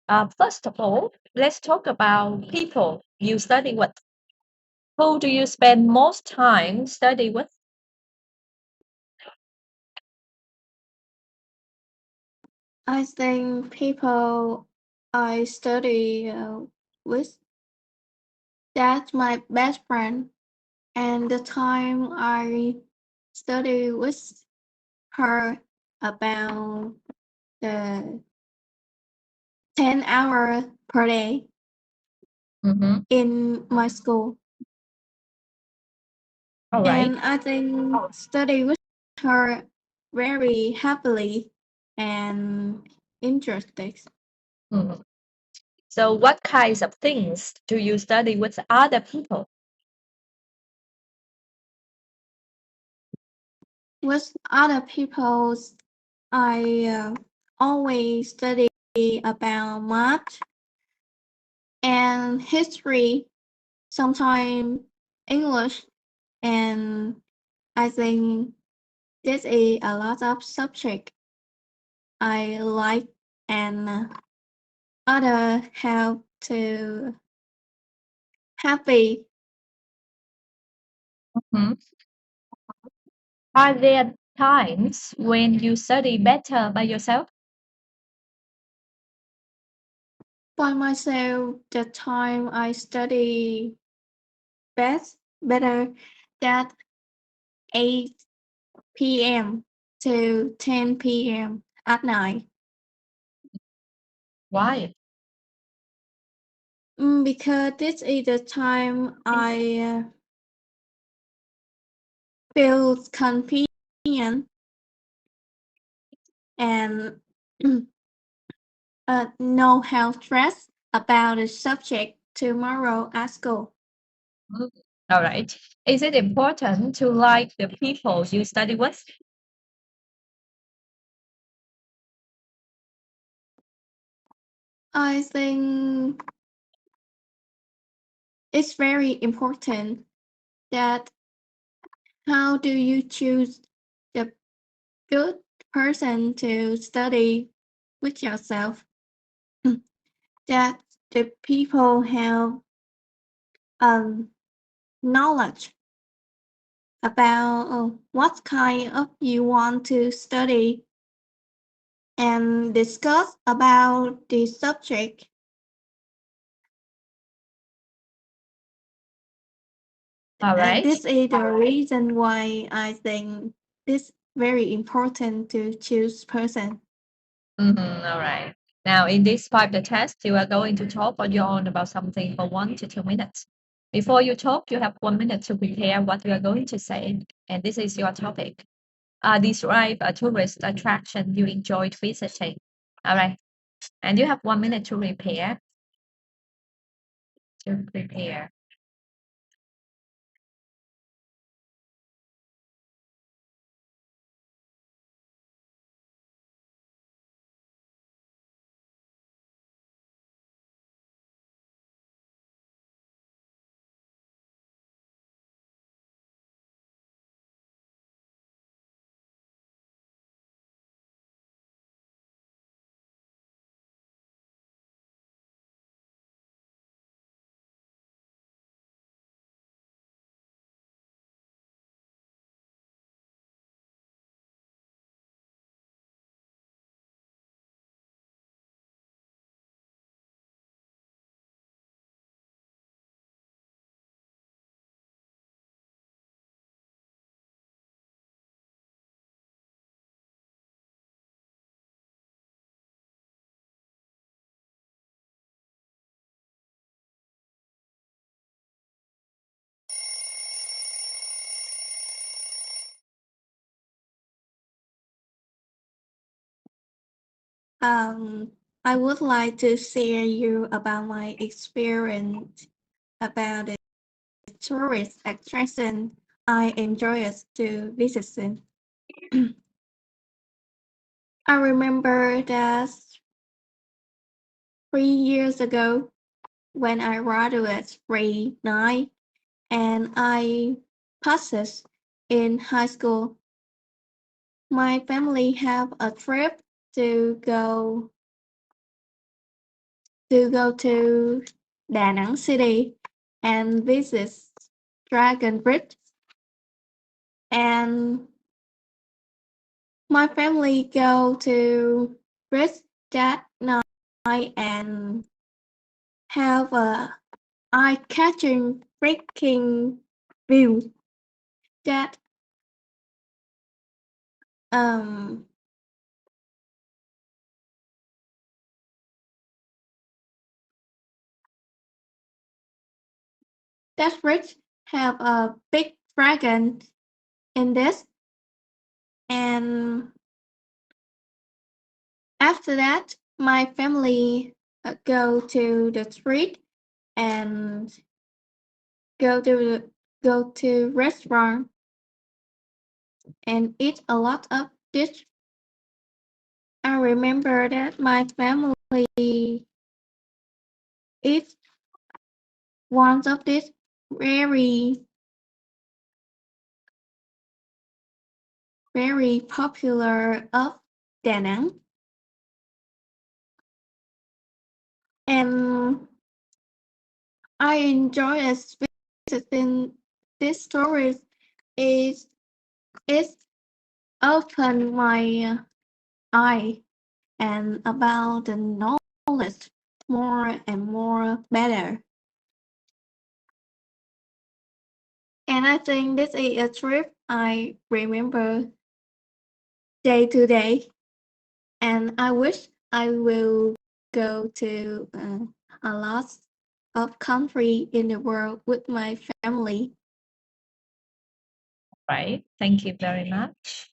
First of all, let's talk about people you study with. Who do you spend most time study with? I think people I study with, that's my best friend. And the time I study with her about the 10 hours per day Mm-hmm. in my school. All right. And I think study with her very happily and interesting. Mhm. So, what kinds of things do you study with other people? With other people, I always study about math and history, sometimes English, and I think this is a lot of subject I like and other help to happy. Mhm. Are there times when you study better by yourself? By myself, the time I study better that 8 p.m. to 10 p.m. at night. Why? Because this is the time I feel convenient and no health stress about the subject tomorrow at school. Mm. All right. Is it important to like the people you study with? I think it's very important that how do you choose the good person to study with yourself? That the people have um, knowledge about what kind of you want to study and discuss about the subject. All And right. this is the reason why I think it's very important to choose person. All right. Now, in this part of the test, you are going to talk on your own about something for 1 to 2 minutes. Before you talk, you have 1 minute to prepare what you are going to say, and this is your topic. Describe a tourist attraction you enjoyed visiting. All right. And you have 1 minute to prepare. To prepare. Um, I would like to share you about my experience about the tourist attraction I enjoyed to visit. I remember that 3 years ago when I graduated grade 9 and I passed in high school, my family have a trip to go to go to Da Nang City and visit Dragon Bridge. And my family go to Bridge that night and have a eye-catching freaking view that um that bridge have a big dragon in this. And after that my family go to the street and go to go to restaurant and eat a lot of dish. I remember that my family eat one of this very popular of Da Nang. And I enjoy as visiting this stories is it opened my eye and about the knowledge more and more better. And I think this is a trip I remember day to day. And I wish I will go to a lot of country in the world with my family. Right. Thank you very much.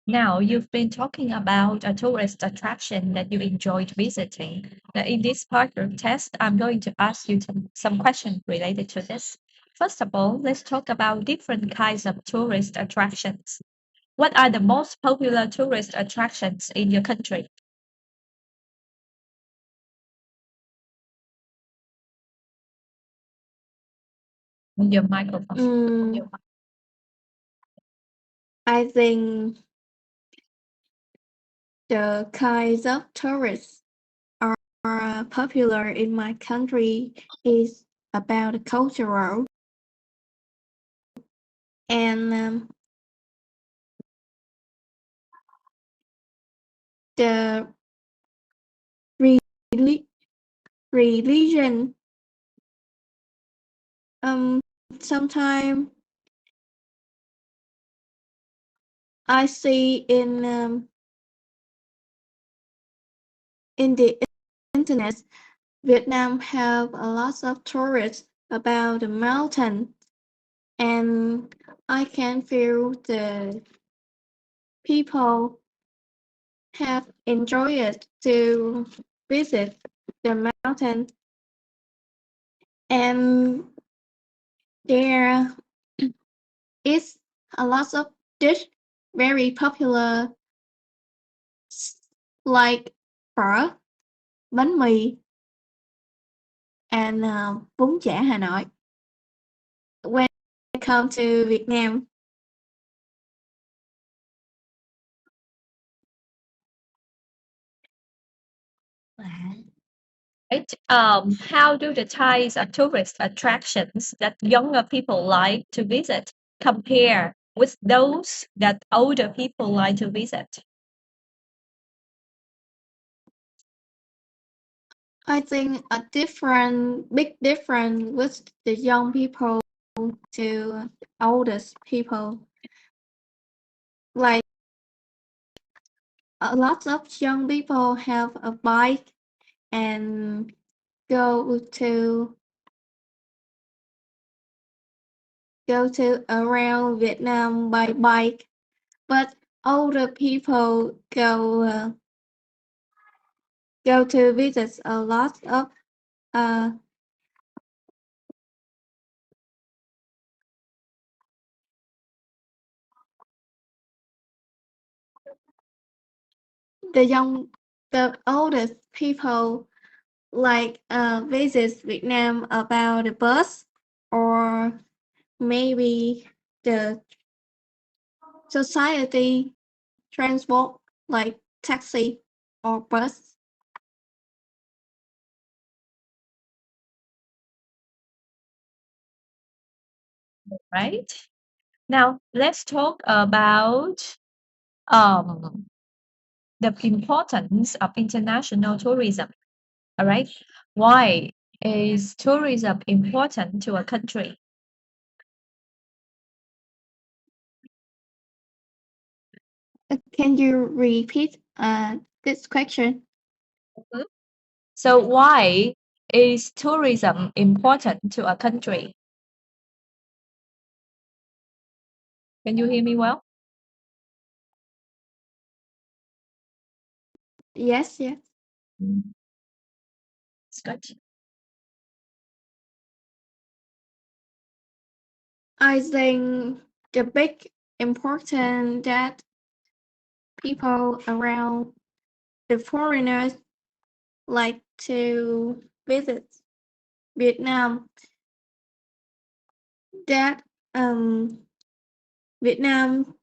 Now, you've been talking about a tourist attraction that you enjoyed visiting. Now, in this part of test, I'm going to ask you some questions related to this. First of all, let's talk about different kinds of tourist attractions. What are the most popular tourist attractions in your country? Your microphone. I think the kinds of tourists are popular in my country is about the cultural and the reli- religion. Um, Sometimes I see in the internet, Vietnam have a lot of tourists about the mountain, and I can feel the people have enjoyed to visit the mountain, and there is a lot of dish very popular like phở, bánh mì, and bún chả Hà Nội. When I come to Vietnam, Right. How do the types of tourist attractions that younger people like to visit compare with those that older people like to visit? I think a big difference with the young people to oldest people. Like a lot of young people have a bike and go to around Vietnam by bike, but older people go to visit a lot of uh, the oldest people like visit Vietnam about the bus or maybe the society transport like taxi or bus. right? Now let's talk about um, the importance of international tourism. All right. Why is tourism important to a country? Can you repeat this question? Mhm. So why is tourism important to a country? Can you hear me well? Yes, yes. Mm, it's good. I think the big important that people around the foreigners like to visit Vietnam that Vietnam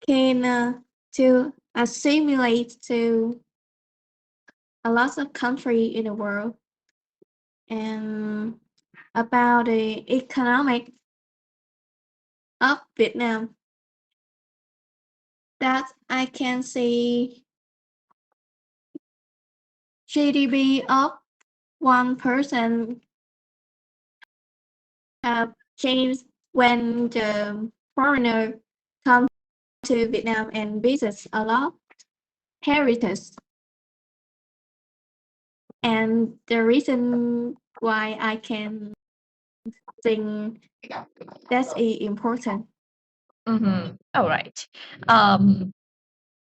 can to assimilate to a lot of country in the world and about the economic of Vietnam that I can see GDP of one person have changed when the foreigner come to Vietnam and visits a lot heritage. And the reason why I can think that's important. All right. Um,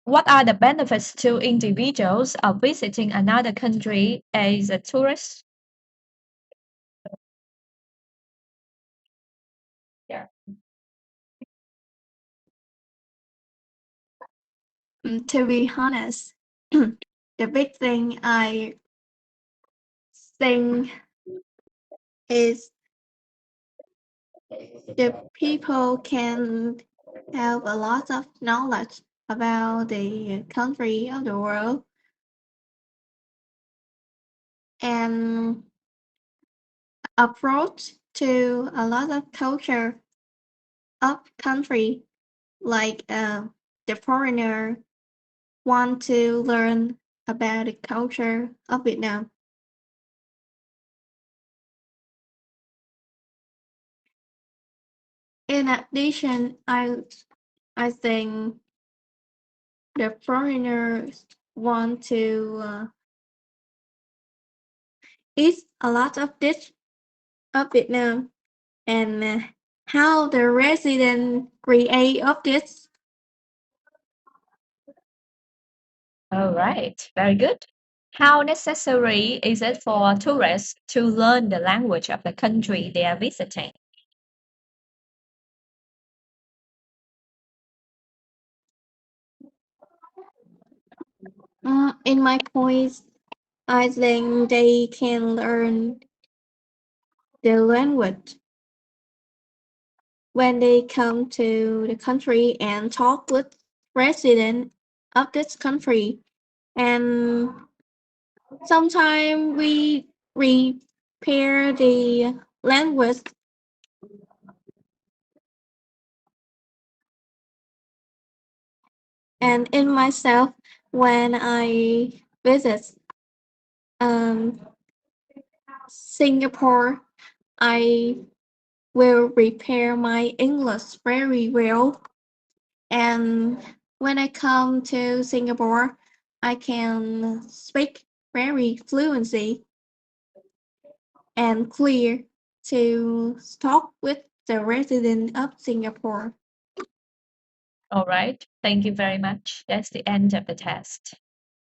what are the benefits to individuals of visiting another country as a tourist? Yeah. To be honest, the big thing I think is the people can have a lot of knowledge about the country of the world and approach to a lot of culture of country like the foreigner want to learn about the culture of Vietnam. In addition, I think the foreigners want to eat a lot of dish of Vietnam and how the resident create of this. All right. Very good. How necessary is it for tourists to learn the language of the country they are visiting? In my points, I think they can learn the language when they come to the country and talk with resident of this country. And sometimes we repair the language. And in myself, when I visit um, Singapore, I will repair my English very well. And when I come to Singapore, I can speak very fluency and clear to talk with the resident of Singapore. All right. Thank you very much. That's the end of the test.